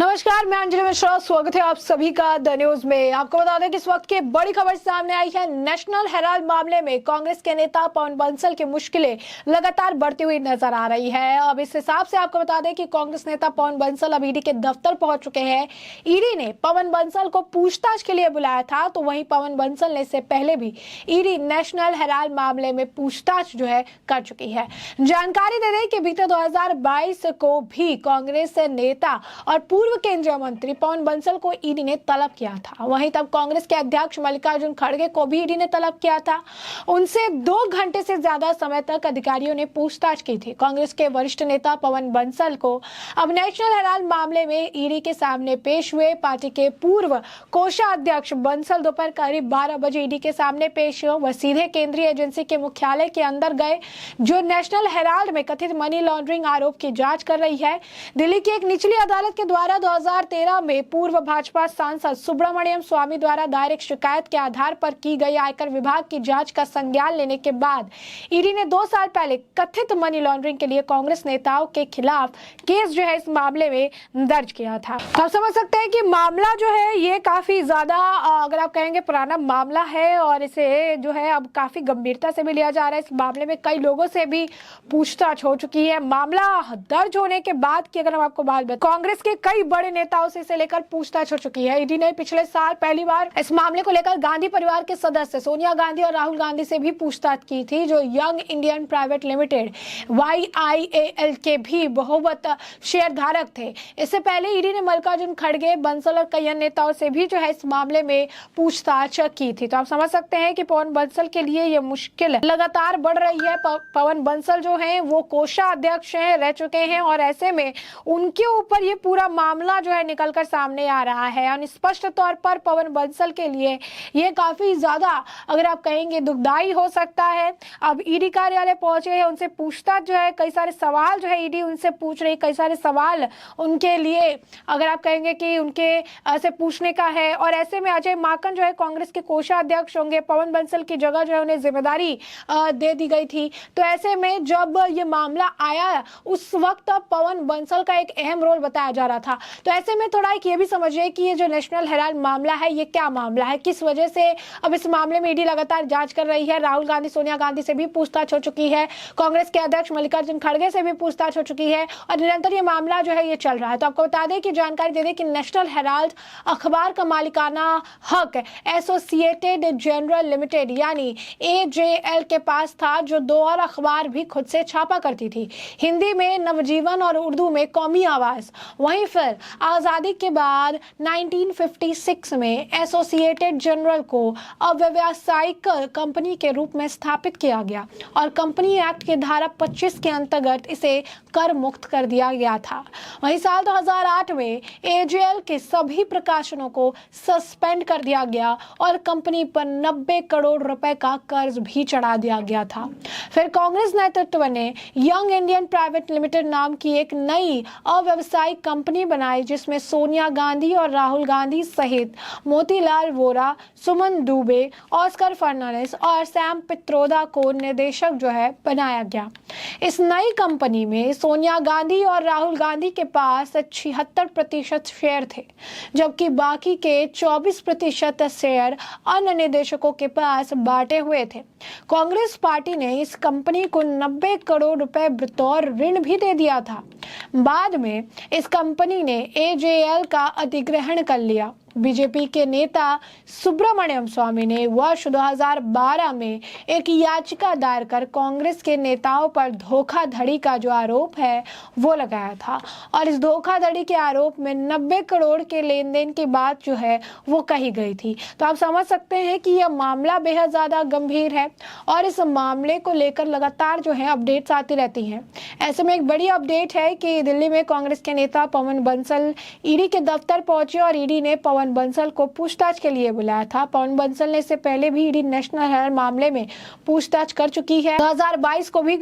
नमस्कार, मैं अंजलि मिश्रा। स्वागत है आप सभी का द न्यूज में। आपको बता दें कि इस वक्त की बड़ी खबर सामने आई है। नेशनल हेराल्ड मामले में कांग्रेस के नेता पवन बंसल की मुश्किलें लगातार बढ़ती हुई नजर आ रही है। अब इस हिसाब से आपको बता दें कि कांग्रेस नेता पवन बंसल अब ईडी के दफ्तर पहुंच चुके हैं। ईडी ने पवन बंसल को पूछताछ के लिए बुलाया था, तो वहीं पवन बंसल ने इससे पहले भी ईडी नेशनल हेराल्ड मामले में पूछताछ कर चुकी है। जानकारी दे दें कि बीते 2022 को भी कांग्रेस नेता और पूर्व केंद्रीय मंत्री पवन बंसल को ईडी ने तलब किया था। वहीं तब कांग्रेस के अध्यक्ष मल्लिकार्जुन खड़गे को भी ईडी ने तलब किया था। उनसे 2 घंटे से ज्यादा समय तक अधिकारियों ने पूछताछ की थी। कांग्रेस के वरिष्ठ नेता पवन बंसल को अब नेशनल हेराल्ड मामले में ईडी के सामने पेश हुए। पार्टी के पूर्व कोषाध्यक्ष बंसल दोपहर करीब 12 बजे ईडी के सामने पेश हुए। वह सीधे केंद्रीय एजेंसी के मुख्यालय के अंदर गए, जो नेशनल हेराल्ड में कथित मनी लॉन्ड्रिंग आरोप की जांच कर रही है। दिल्ली की एक निचली अदालत के द्वारा 2013 में पूर्व भाजपा सांसद सुब्रमण्यम स्वामी द्वारा दायर एक शिकायत के आधार पर की गई आयकर विभाग की जांच का संज्ञान लेने के बाद ईडी ने 2 साल पहले कथित मनी लॉन्ड्रिंग के लिए कांग्रेस नेताओं के खिलाफ केस इस मामले में दर्ज किया था। आप समझ सकते हैं कि मामला ये काफी ज्यादा, अगर आप कहेंगे, पुराना मामला है और इसे अब काफी गंभीरता से भी लिया जा रहा है। इस मामले में कई लोगों से भी पूछताछ हो चुकी है। मामला दर्ज होने के बाद की अगर हम आपको बात बताएं, कांग्रेस के कई बड़े नेताओं से इसे लेकर पूछताछ हो चुकी है। ईडी ने पिछले साल पहली बार इस मामले को लेकर गांधी परिवार के सदस्य सोनिया गांधी और राहुल गांधी से भी पूछताछ की थी, जो young Indian private limited YIAL के भी बहुमत शेयर धारक थे। इससे पहले ईडी ने मल्लिकार्जुन खड़गे, बंसल और कई अन्य नेताओं से भी इस मामले में पूछताछ की थी। तो आप समझ सकते हैं कि पवन बंसल के लिए ये मुश्किल लगातार बढ़ रही है। पवन बंसल वो कोषाध्यक्ष रह चुके हैं और ऐसे में उनके ऊपर ये पूरा मामला निकलकर सामने आ रहा है। और स्पष्ट तौर पर पवन बंसल के लिए ये काफी ज्यादा, अगर आप कहेंगे, दुखदाई हो सकता है। अब ईडी कार्यालय पहुंचे हैं, उनसे पूछताछ कई सारे सवाल ईडी उनसे पूछ रही, कई सारे सवाल उनके लिए, अगर आप कहेंगे कि उनके से पूछने का है। और ऐसे में अजय माकन कांग्रेस के कोषाध्यक्ष होंगे। पवन बंसल की जगह उन्हें जिम्मेदारी दे दी गई थी। तो ऐसे में जब ये मामला आया, उस वक्त पवन बंसल का एक अहम रोल बताया जा रहा था। तो ऐसे में थोड़ा ये भी समझिए कि ये जो नेशनल हेराल्ड मामला है, ये क्या मामला है, किस वजह से अब इस मामले में ईडी लगातार जांच कर रही है। राहुल गांधी, सोनिया गांधी से भी पूछताछ हो चुकी है। कांग्रेस के अध्यक्ष मल्लिकार्जुन खड़गे से भी पूछताछ हो चुकी है और निरंतर ये मामला ये चल रहा है। तो आपको बता दें कि जानकारी दे दें कि नेशनल हेराल्ड अखबार का मालिकाना हक एसोसिएटेड जनरल लिमिटेड यानी AJL के पास था, जो 2 और अखबार भी खुद से छापा करती थी, हिंदी में नवजीवन और उर्दू में कौमी आवाज। वहीं फिर आजादी के बाद 1956 में एसोसिएटेड जनरल को अव्यवसायिक कंपनी के रूप में स्थापित किया गया और कंपनी एक्ट के धारा 25 के अंतर्गत इसे कर मुक्त कर दिया गया था। वहीं साल 2008 में AJL के सभी प्रकाशनों को सस्पेंड कर दिया गया और कंपनी पर 90 करोड़ रुपए का कर्ज भी चढ़ा दिया गया था। फिर कांग्रेस नेतृत्व ने यंग इंडियन प्राइवेट लिमिटेड नाम की एक नई अव्यवसायिक कंपनी बनाई, जिसमें सोनिया गांधी और राहुल गांधी सहित मोतीलाल वोरा, सुमन दुबे, ऑस्कर फर्नांडिस और सैम पित्रोदा को निदेशक बनाया गया। इस नई कंपनी में सोनिया गांधी और राहुल गांधी के पास 76% शेयर थे, जबकि बाकी के 24% शेयर अन्य निदेशकों के पास बांटे हुए थे। कांग्रेस पार्टी ने इस कंपनी को 90 करोड़ रुपए बतौर ऋण भी दे दिया था। बाद में इस कंपनी ने AJL का अधिग्रहण कर लिया। बीजेपी के नेता सुब्रमण्यम स्वामी ने वर्ष 2012 में एक याचिका दायर कर कांग्रेस के नेताओं पर धोखाधड़ी का जो आरोप है वो लगाया था और इस धोखाधड़ी के आरोप में 90 करोड़ के लेन देन की बात वो कही गई थी। तो आप समझ सकते हैं कि यह मामला बेहद ज्यादा गंभीर है और इस मामले को लेकर लगातार अपडेट्स आती रहती हैं। ऐसे में एक बड़ी अपडेट है कि दिल्ली में कांग्रेस के नेता पवन बंसल ईडी के दफ्तर पहुंचे और ईडी ने पवन पवन बंसल को पूछताछ के लिए बुलाया था। पवन बंसल ने इससे पहले भी ईडी नेशनल हेराल्ड मामले में पूछताछ कर चुकी है। 2022 को भी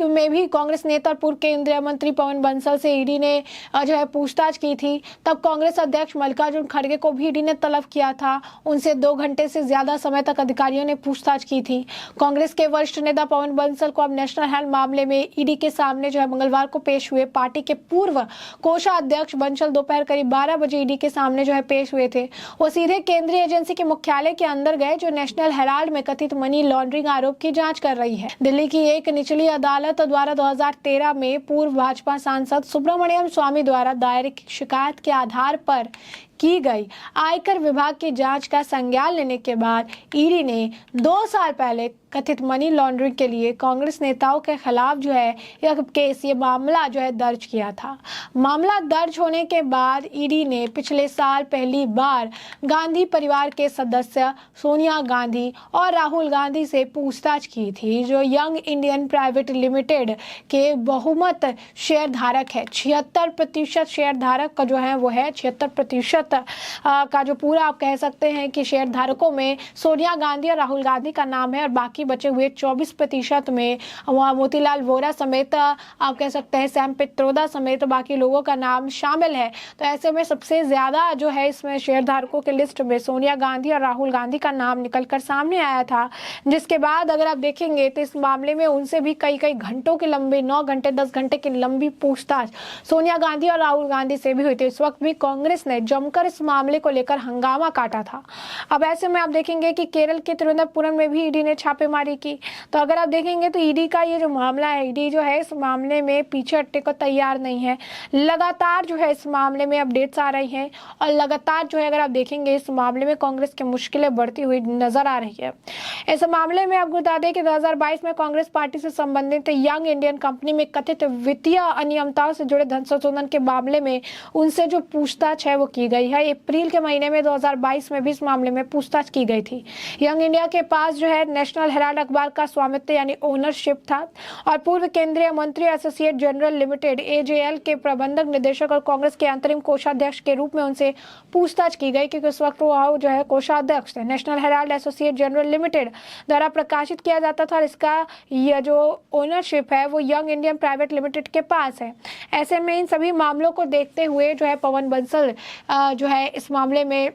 कांग्रेस नेता और पूर्व केंद्रीय मंत्री पवन बंसल से ईडी ने जो है पूछताछ की थी। तब कांग्रेस अध्यक्ष मल्लिकार्जुन खड़गे को भी ईडी ने तलब किया था। उनसे 2 घंटे से ज्यादा समय तक अधिकारियों ने पूछताछ की थी। कांग्रेस के वरिष्ठ नेता पवन बंसल को अब नेशनल हेराल्ड मामले में ईडी के सामने जो है मंगलवार को पेश हुए। पार्टी के पूर्व कोषाध्यक्ष बंसल दोपहर करीब 12 बजे ईडी के सामने जो है पेश हुए थे। वो सीधे केंद्रीय एजेंसी के मुख्यालय के अंदर गए जो नेशनल हेराल्ड में कथित मनी लॉन्ड्रिंग आरोप की जांच कर रही है। दिल्ली की एक निचली अदालत द्वारा 2013 में पूर्व भाजपा सांसद सुब्रमण्यम स्वामी द्वारा दायर शिकायत के आधार पर की गई आयकर विभाग की जांच का संज्ञान लेने के बाद ईडी ने 2 साल पहले कथित मनी लॉन्ड्रिंग के लिए कांग्रेस नेताओं के खिलाफ जो है ये मामला जो है दर्ज किया था। मामला दर्ज होने के बाद ईडी ने पिछले साल पहली बार गांधी परिवार के सदस्य सोनिया गांधी और राहुल गांधी से पूछताछ की थी, जो यंग इंडियन प्राइवेट लिमिटेड के बहुमत शेयर धारक है। 76% शेयर धारक का जो है वो है 76% का जो पूरा आप कह सकते हैं कि शेयर धारकों में सोनिया गांधी और राहुल गांधी का नाम है और बाकी बचे हुए 24% में वहाँ मोतीलाल वोरा समेत आप कह सकते हैं सैम पित्रोदा समेत बाकी लोगों का नाम शामिल है। तो ऐसे में सबसे ज्यादा जो है इसमें शेयर धारकों के लिस्ट में सोनिया गांधी और राहुल गांधी का नाम निकलकर सामने आया था, जिसके बाद अगर आप देखेंगे तो इस मामले में उनसे भी कई घंटों की लंबी 9 घंटे 10 घंटे की लंबी पूछताछ सोनिया गांधी और राहुल गांधी से भी हुई थी। इस वक्त भी कांग्रेस ने जमकर इस मामले को लेकर हंगामा काटा था। अब ऐसे में आप देखेंगे कि केरल के तिरुवनंतपुरम में भी ईडी ने छापेमारी की। तो अगर आप देखेंगे तो ईडी का ये जो मामला है, ईडी जो है इस मामले में पीछे हटने को तैयार नहीं है। लगातार जो है इस मामले में अपडेट्स आ रही हैं और लगातार जो है अगर आप देखेंगे इस मामले में कांग्रेस की मुश्किलें बढ़ती हुई नजर आ रही है। इस मामले में आपको बता दें कि 2022 में कांग्रेस पार्टी से संबंधित यंग इंडियन कंपनी में कथित वित्तीय अनियमितताओं से जुड़े धन शोधन के मामले में उनसे जो पूछताछ है वो की गई है। अप्रैल के महीने में 2022 में भी इस मामले में पूछताछ की गई थी। यंग इंडिया के पास जो है नेशनल हेराल्ड अखबार का स्वामित्व यानी ओनरशिप था और पूर्व केंद्रीय मंत्री एसोसिएट जनरल लिमिटेड एजेएल के प्रबंधक निदेशक और कांग्रेस के अंतरिम कोषाध्यक्ष के रूप में उनसे पूछताछ की गई, क्योंकि उस वक्त वो जो है कोषाध्यक्ष थे। National Herald associate general limited द्वारा प्रकाशित किया जाता था और इसका यह जो ओनरशिप है वो यंग इंडियन प्राइवेट लिमिटेड के पास है। ऐसे में इन सभी मामलों को देखते हुए जो है पवन बंसल जो है इस मामले में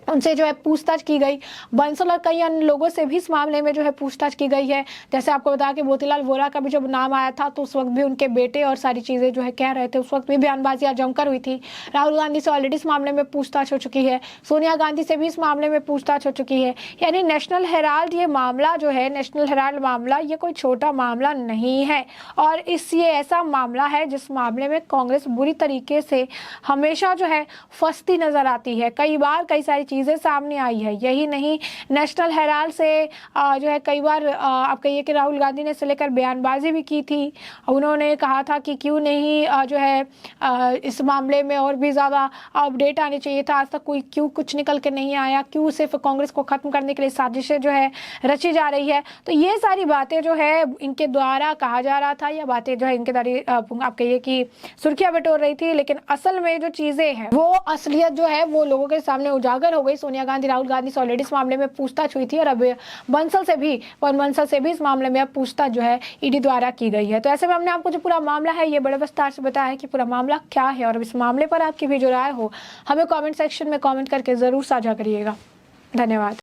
उनसे जो है पूछताछ की गई। बंसल और कई अन्य लोगों से भी इस मामले में जो है पूछताछ की गई है। जैसे आपको बता कि मोतीलाल वोरा का भी जब नाम आया था तो उस वक्त भी उनके बेटे और सारी चीजें जो है कह रहे थे, उस वक्त भी बयानबाजियां जमकर हुई थी। राहुल गांधी से ऑलरेडी इस मामले में पूछताछ हो चुकी है, सोनिया गांधी से भी इस मामले में पूछताछ हो चुकी है। यानी नेशनल हेराल्ड ये मामला जो है, नेशनल हेराल्ड मामला ये कोई छोटा मामला नहीं है और ये ऐसा मामला है जिस मामले में कांग्रेस बुरी तरीके से हमेशा जो है फंसती नजर आती है। कई बार कई सारी चीजें सामने आई है। यही नहीं, नेशनल हेराल्ड से जो है कई बार आप कहिए कि राहुल गांधी ने इसे लेकर बयानबाजी भी की थी। उन्होंने कहा था कि क्यों नहीं जो है इस मामले में और भी ज्यादा अपडेट आनी चाहिए था, आज तक कोई क्यों कुछ निकल के नहीं आया, क्यों सिर्फ कांग्रेस को खत्म करने के लिए साजिशें जो है रची जा रही है। तो ये सारी बातें जो है इनके द्वारा कहा जा रहा था, या बातें जो है इनके द्वारा आप कहिए कि सुर्खियां बटोर रही थी, लेकिन असल में जो चीजें हैं वो असलियत जो है वो लोगों के सामने उजागर हो गई। सोनिया गांधी राहुल गांधी से ऑलरेडी इस मामले में पूछताछ हुई थी और अब बंसल से भी इस मामले में अब पूछताछ जो है ईडी द्वारा की गई है। तो ऐसे में हमने आपको जो पूरा मामला है ये बड़े विस्तार से बताया है कि पूरा मामला क्या है और इस मामले पर आपकी भी जो राय हो हमें कमेंट सेक्शन में कमेंट करके जरूर साझा करिएगा। धन्यवाद।